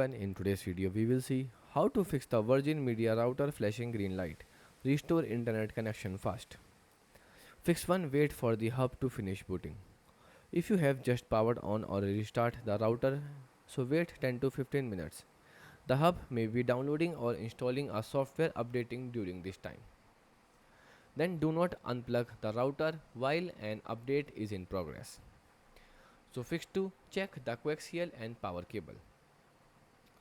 And in today's video, we will see how to fix the Virgin Media router flashing green light. Restore internet connection fast. Fix 1. Wait for the hub to finish booting. If you have just powered on or restart the router, so wait 10 to 15 minutes. The hub may be downloading or installing a software updating during this time. Then do not unplug the router while an update is in progress. So fix 2. Check the coaxial and power cable.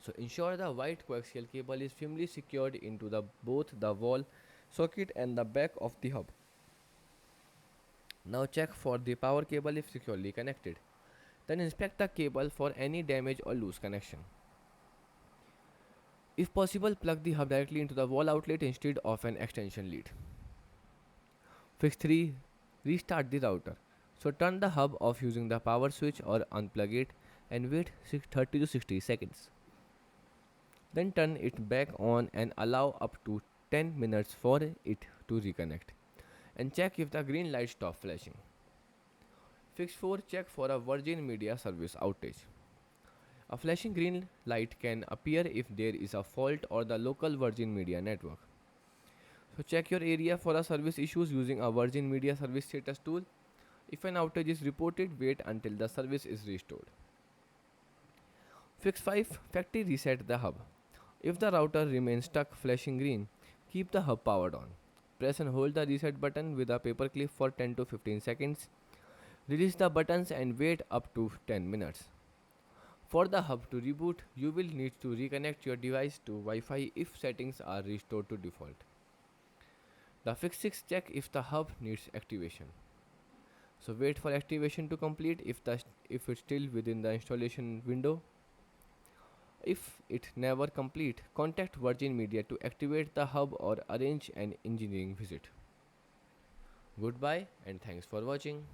So ensure the white coaxial cable is firmly secured into both the wall socket and the back of the hub. Now check for the power cable if securely connected. Then inspect the cable for any damage or loose connection. If possible, plug the hub directly into the wall outlet instead of an extension lead. Fix 3. Restart the router. So turn the hub off using the power switch or unplug it and wait 30 to 60 seconds. Then turn it back on and allow up to 10 minutes for it to reconnect. And check if the green light stops flashing. Fix 4. Check for a Virgin Media service outage. A flashing green light can appear if there is a fault or the local Virgin Media network. So check your area for a service issues using a Virgin Media service status tool. If an outage is reported, wait until the service is restored. Fix 5. Factory reset the hub. If the router remains stuck flashing green, keep the hub powered on. Press and hold the reset button with a paperclip for 10 to 15 seconds. Release the buttons and wait up to 10 minutes. For the hub to reboot, you will need to reconnect your device to Wi-Fi if settings are restored to default. The fix 6. Check if the hub needs activation. So wait for activation to complete if it's still within the installation window. If it never complete, contact Virgin Media to activate the hub or arrange an engineering visit. Goodbye and thanks for watching.